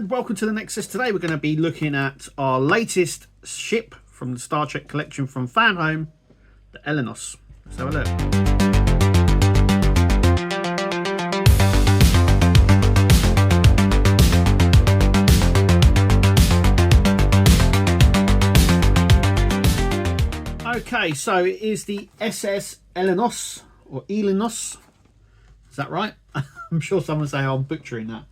and welcome to the Nexus. Today we're going to be looking at our latest ship from the Star Trek collection from Fanhome, the Eleos. Let's have a look. Okay, so it is the SS Eleos, or Eleos. Is that right? I'm sure someone will say I'm butchering that.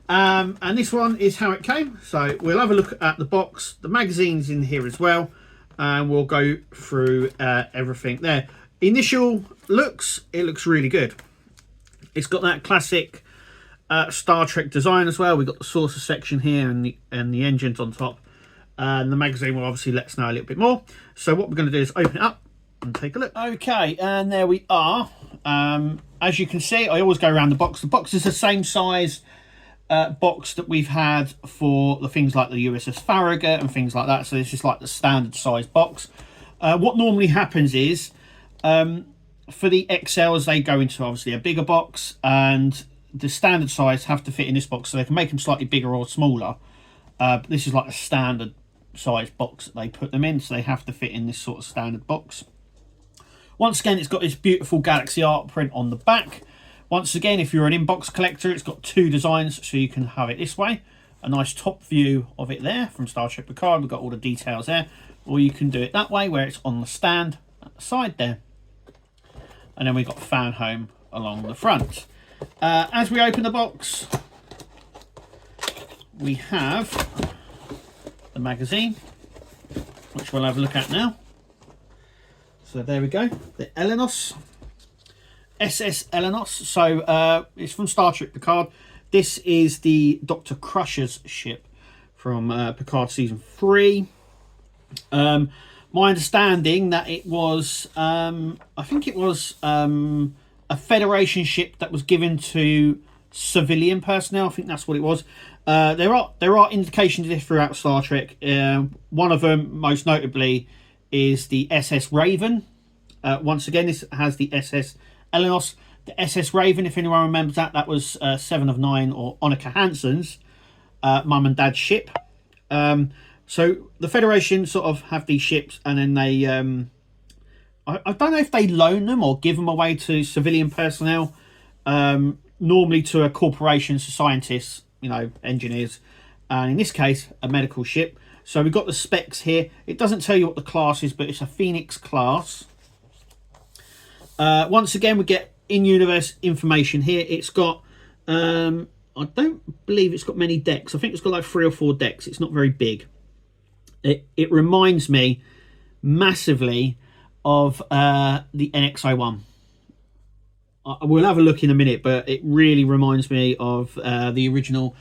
And this one is how it came. So we'll have a look at the box. The magazine's in here as well, and we'll go through everything there. Initial looks, it looks really good. It's got that classic Star Trek design as well. We've got the saucer section here and the engines on top. And the magazine will obviously let us know a little bit more. So what we're going to do is open it up and take a look. Okay, and there we are. As you can see, I always go around the box. The box is the same size box that we've had for the things like the USS Farragut and things like that. So this is like the standard size box. What normally happens is for the XLs, they go into obviously a bigger box, and the standard size have to fit in this box, so they can make them slightly bigger or smaller. But this is like a standard size box that they put them in, so they have to fit in this sort of standard box. Once again, it's got this beautiful Galaxy art print on the back. Once again, if you're an inbox collector, it's got two designs, so you can have it this way. A nice top view of it there from Star Trek Picard. We've got all the details there. Or you can do it that way, where it's on the stand at the side there. And then we've got Fanhome along the front. As we open the box, we have the magazine, which we'll have a look at now. So there we go, the Eleos. SS Eleos. So it's from Star Trek Picard. This is the Dr. Crusher's ship from Picard season 3. My understanding that it was I think it was a Federation ship that was given to civilian personnel. I think that's what it was. There are indications of this throughout Star Trek. One of them, most notably, is the SS Raven. Once again, this has the SS Eleos. The SS Raven, if anyone remembers that, that was 7 of 9, or Annika Hansen's mum and dad's ship. So the Federation sort of have these ships, and then they I don't know if they loan them or give them away to civilian personnel, normally to a corporation, so scientists, you know, engineers, and in this case a medical ship. So we've got the specs here. It doesn't tell you what the class is, but it's a Phoenix class. Once again, we get in-universe information here. It's got I don't believe it's got many decks. I think it's got like 3 or 4 decks. It's not very big. It reminds me massively of the NX-01. We'll have a look in a minute, but it really reminds me of the original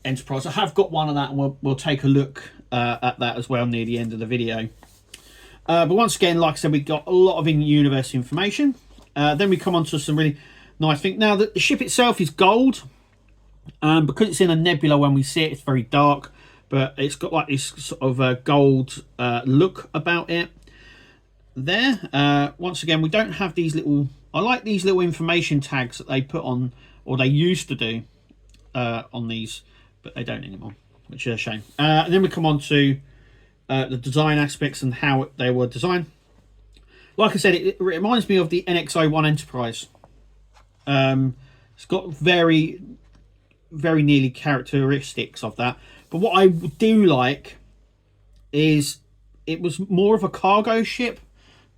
Enterprise. I have got one of that, and we'll take a look at that as well near the end of the video. But once again, like I said, we've got a lot of in-universe information. Then we come on to some really nice things. Now, the ship itself is gold. Because it's in a nebula, when we see it, it's very dark. But it's got like this sort of gold look about it there. Once again, we don't have these little... I like these little information tags that they put on, or they used to do on these, but they don't anymore, which is a shame. And then we come on to the design aspects and how they were designed. Like I said, it reminds me of the NX-01 Enterprise. It's got very, very nearly characteristics of that. But what I do like is it was more of a cargo ship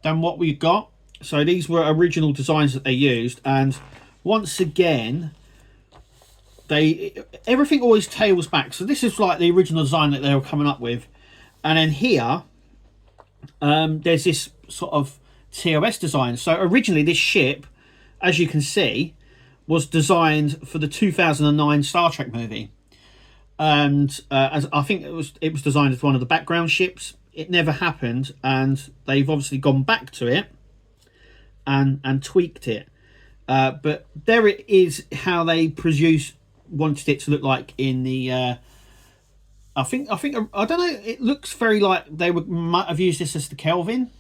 than what we got. So these were original designs that they used, and once again, everything always tails back. So this is like the original design that they were coming up with, and then here there's this sort of TOS design. So originally this ship, as you can see, was designed for the 2009 Star Trek movie, and as I think it was designed as one of the background ships. It never happened, and they've obviously gone back to it and tweaked it. But there it is, how they wanted it to look like in the I don't know, it looks very like they might have used this as the Kelvin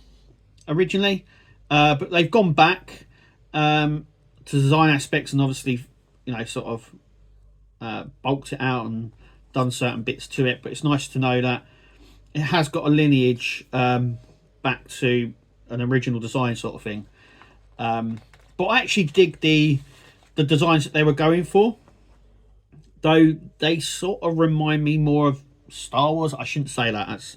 originally, but they've gone back to design aspects, and obviously, you know, sort of bulked it out and done certain bits to it, but it's nice to know that it has got a lineage back to an original design sort of thing. But I actually dig the designs that they were going for, though they sort of remind me more of Star Wars. I shouldn't say that, that's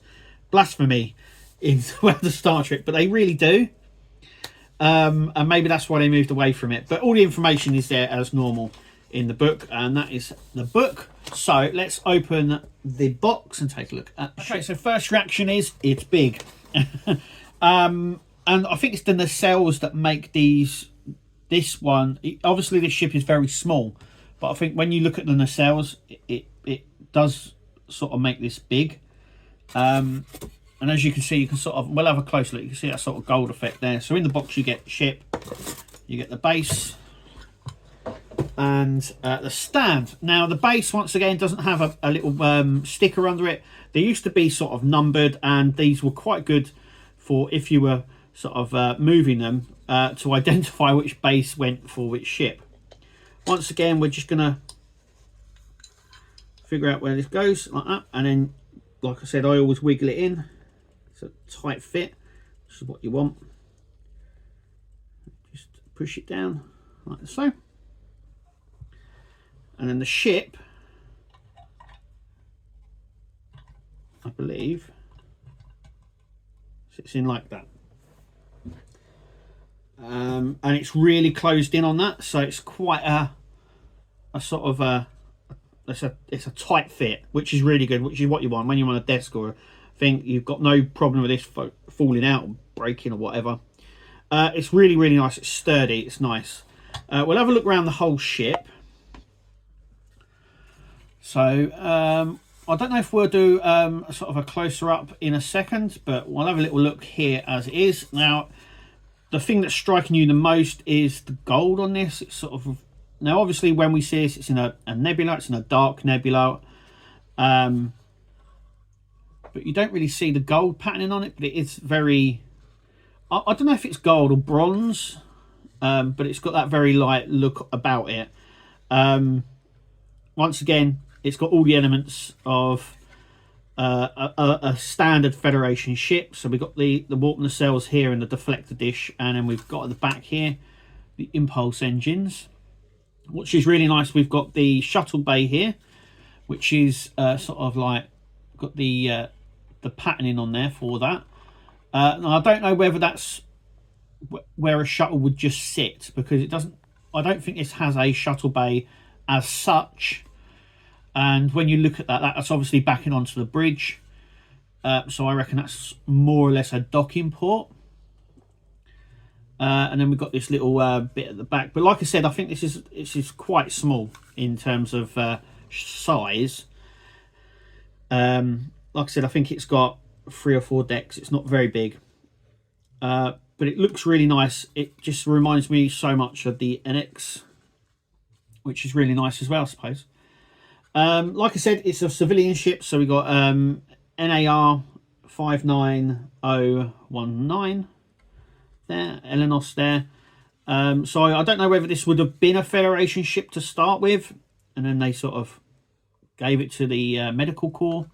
blasphemy in the Star Trek, but they really do. And maybe that's why they moved away from it. But all the information is there as normal in the book, and that is the book. So let's open the box and take a look at. Okay, so first reaction is it's big. And I think it's the nacelles that make this one. Obviously this ship is very small, but I think when you look at the nacelles, it does sort of make this big. And as you can see, you can sort of, we'll have a close look, you can see that sort of gold effect there. So in the box you get ship, you get the base, and the stand. Now the base, once again, doesn't have a little sticker under it. They used to be sort of numbered, and these were quite good for if you were sort of moving them to identify which base went for which ship. Once again, we're just gonna figure out where this goes, like that, and then, like I said, I always wiggle it in. It's a tight fit. This is what you want. Just push it down like so. And then the ship, I believe, sits in like that. And it's really closed in on that, so it's quite a sort of it's a tight fit, which is really good, which is what you want when you're on a desk or a thing. You've got no problem with this falling out or breaking or whatever. It's really, really nice. It's sturdy. It's nice. We'll have a look around the whole ship. So I don't know if we'll do sort of a closer up in a second, but we'll have a little look here as it is. Now, the thing that's striking you the most is the gold on this. It's sort of, now obviously when we see this, it's in a nebula, it's in a dark nebula. But you don't really see the gold patterning on it, but it is very, I don't know if it's gold or bronze, but it's got that very light look about it. Once again, it's got all the elements of a standard Federation ship. So we've got the warp nacelles here and the deflector dish, and then we've got at the back here the impulse engines, which is really nice. We've got the shuttle bay here, which is sort of like got the patterning on there for that. Now I don't know whether that's where a shuttle would just sit, because it doesn't, I don't think this has a shuttle bay as such. And when you look at that, that's obviously backing onto the bridge. So I reckon that's more or less a docking port. And then we've got this little bit at the back. But like I said, I think this is quite small in terms of size. Like I said, I think it's got 3 or 4 decks. It's not very big. But it looks really nice. It just reminds me so much of the NX, which is really nice as well, I suppose. Like I said, it's a civilian ship, so we got NAR-59019 there, Eleos there. So I don't know whether this would have been a Federation ship to start with, and then they sort of gave it to the medical corps,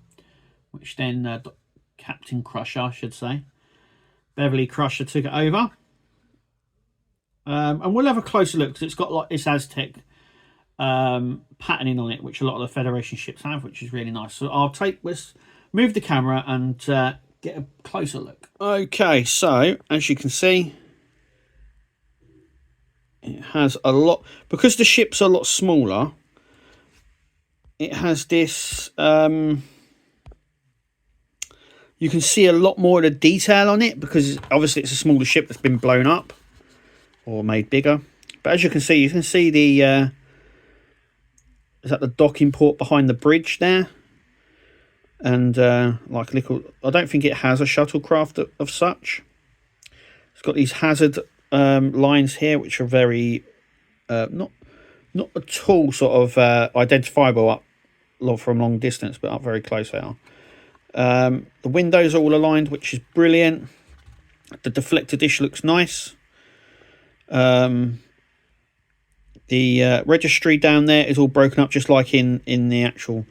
which then Captain Crusher, I should say, Beverly Crusher, took it over. And we'll have a closer look, because it's got like this Aztec patterning on it, which a lot of the Federation ships have, which is really nice. So let's move the camera and get a closer look. Okay, so as you can see, it has a lot, because the ship's a lot smaller, it has this you can see a lot more of the detail on it, because obviously it's a smaller ship that's been blown up or made bigger. But as you can see the is that the docking port behind the bridge there? And like a little, I don't think it has a shuttlecraft of such. It's got these hazard lines here, which are very not at all sort of identifiable up from long distance, but up very close they are. The windows are all aligned, which is brilliant. The deflector dish looks nice. The registry down there is all broken up, just like in the actual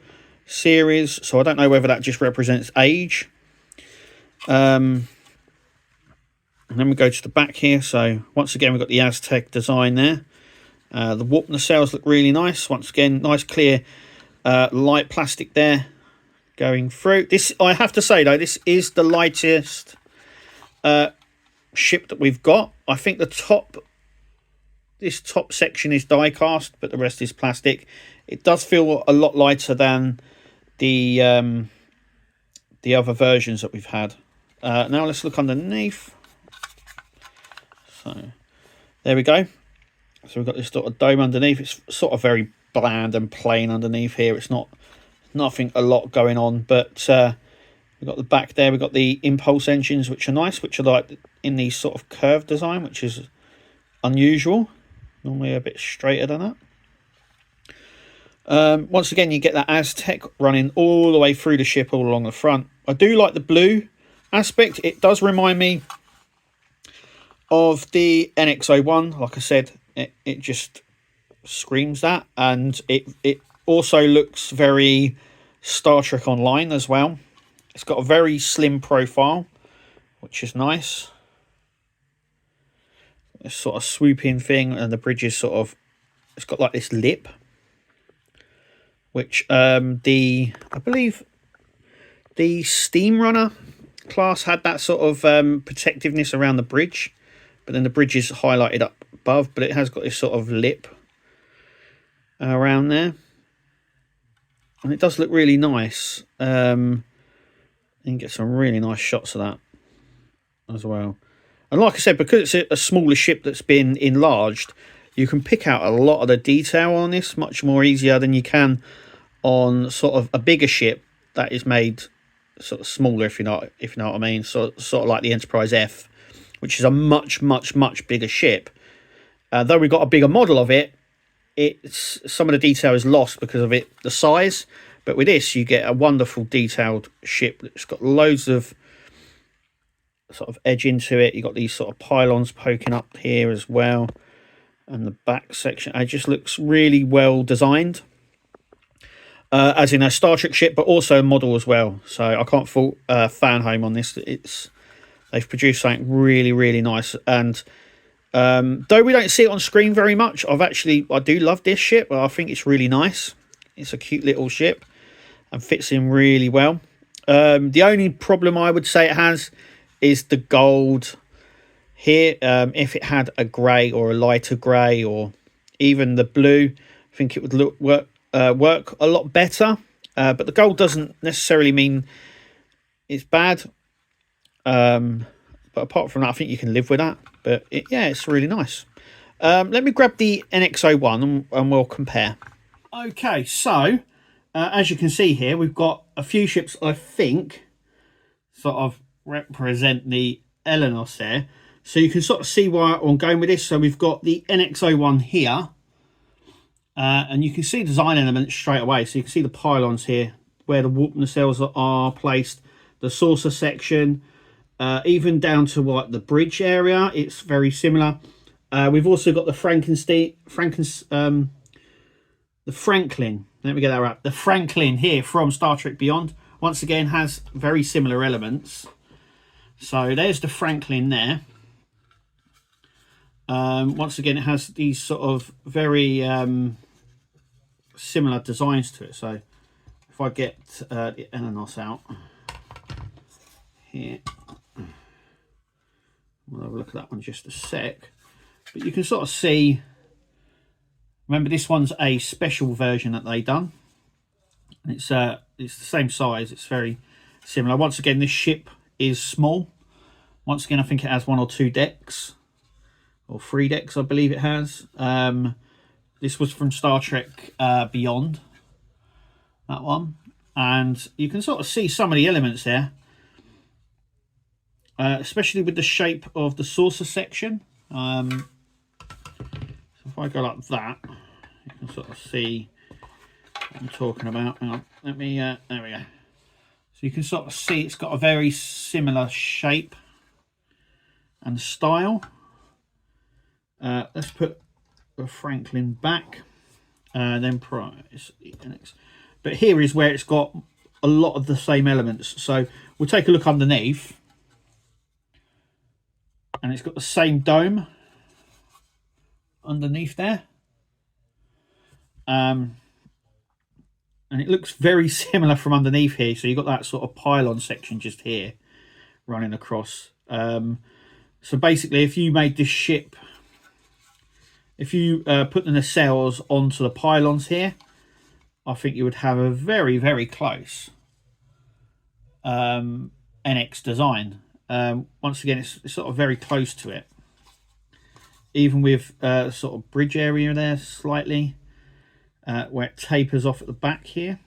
series, so I don't know whether that just represents age. And then we go to the back here. So once again, we've got the Aztec design there. The warp nacelles look really nice. Once again, nice clear light plastic there going through. This, I have to say though, this is the lightest ship that we've got. I think this top section is die cast, but the rest is plastic. It does feel a lot lighter than the other versions that we've had. Now let's look underneath. So there we go. So we've got this sort of dome underneath. It's sort of very bland and plain underneath here. It's not nothing a lot going on, but we've got the back there. We've got the impulse engines, which are nice, which are like in these sort of curved design, which is unusual. Normally a bit straighter than that. Once again, you get that Aztec running all the way through the ship, all along the front. I do like the blue aspect. It does remind me of the NX-01. Like I said, it just screams that, and it also looks very Star Trek Online as well. It's got a very slim profile, which is nice. This sort of swooping thing, and the bridge is sort of, it's got like this lip, which I believe the Steam Runner class had that sort of protectiveness around the bridge, but then the bridge is highlighted up above, but it has got this sort of lip around there, and it does look really nice. You can get some really nice shots of that as well. And like I said, because it's a smaller ship that's been enlarged, you can pick out a lot of the detail on this much more easier than you can on sort of a bigger ship that is made sort of smaller, if you know what I mean. So sort of like the Enterprise F, which is a much bigger ship. Though we've got a bigger model of it, it's some of the detail is lost because of the size. But with this, you get a wonderful detailed ship that's got loads of sort of edge into it. You've got these sort of pylons poking up here as well, and the back section, it just looks really well designed, as in a Star Trek ship, but also a model as well. So I can't fault Fanhome on this. They've produced something really nice. And though we don't see it on screen very much, I do love this ship. I think it's really nice. It's a cute little ship and fits in really well. The only problem I would say it has is the gold here. If it had a grey or a lighter grey, or even the blue, I think it would work a lot better. But the gold doesn't necessarily mean it's bad. But apart from that, I think you can live with that. But yeah, it's really nice. Let me grab the NX-01 and we'll compare. Okay, so as you can see here, we've got a few ships I think sort of represent the Eleos there. So you can sort of see why I'm going with this. So we've got the NX-01 here. And you can see design elements straight away. So you can see the pylons here, where the warp nacelles are placed, the saucer section, even down to what the bridge area. It's very similar. We've also got the Franklin. Let me get that right. The Franklin here from Star Trek Beyond, once again, has very similar elements. So there's the Franklin there. Once again, it has these sort of very similar designs to it. So if I get the Eleos out here, we'll have a look at that one just a sec. But you can sort of see, remember this one's a special version that they done. It's the same size. It's very similar. Once again, this ship is small. Once again, I think it has 1 or 2 decks, or 3 decks, I believe it has. This was from Star Trek Beyond, that one. And you can sort of see some of the elements there, especially with the shape of the saucer section. So if I go like that, you can sort of see what I'm talking about. Hang on, let me, there we go. So you can sort of see it's got a very similar shape and style. Let's put the Franklin back, then price the NX. but here is where it's got a lot of the same elements. So we'll take a look underneath, and it's got the same dome underneath there. And it looks very similar from underneath here. So you've got that sort of pylon section just here running across. So basically, if you made this ship, if you put the nacelles onto the pylons here, I think you would have a very, very close NX design. Once again, it's sort of very close to it. Even with sort of bridge area there slightly, where it tapers off at the back here,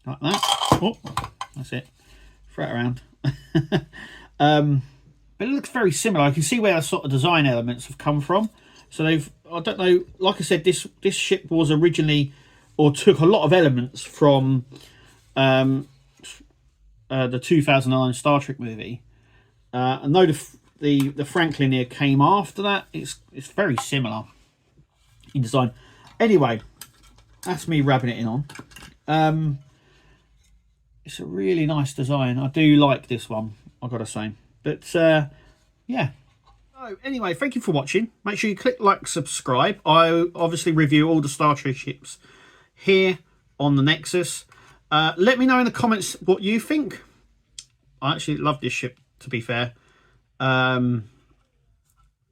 like that. Oh, that's it. Throw it around. But it looks very similar. I can see where the sort of design elements have come from. So they've, I don't know, like I said, this ship was originally, or took a lot of elements from the 2009 Star Trek movie. And though the Franklin here came after that, it's very similar in design. Anyway, that's me rubbing it in on. It's a really nice design. I do like this one, I've got to say. But yeah. So anyway, thank you for watching. Make sure you click like, subscribe. I obviously review all the Star Trek ships here on the Nexus. Let me know in the comments what you think. I actually love this ship, to be fair.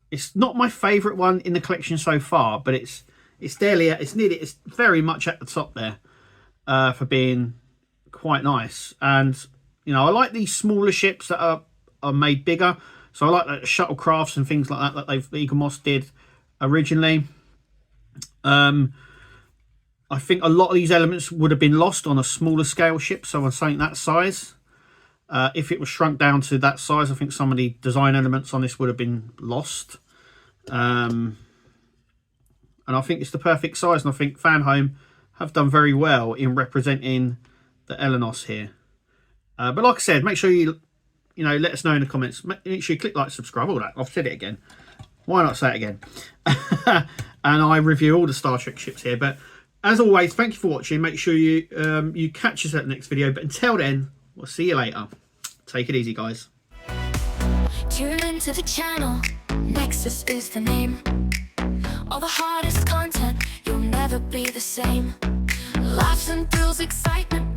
It's not my favourite one in the collection so far, but it's very much at the top there for being quite nice. And you know, I like these smaller ships that are made bigger. So I like the shuttlecrafts and things like that Eaglemoss did originally. I think a lot of these elements would have been lost on a smaller scale ship, so on something that size. If it was shrunk down to that size, I think some of the design elements on this would have been lost. And I think it's the perfect size, and I think Fanhome have done very well in representing the Eleos here. But like I said, make sure you let us know in the comments. Make sure you click like, subscribe, all that. I've said it again. Why not say it again? And I review all the Star Trek ships here. But as always, thank you for watching. Make sure you catch us at the next video. But until then, we'll see you later. Take it easy, guys. Tune into the channel. Nexus is the name. All the hardest content, you'll never be the same. Laughs and thrills, excitement.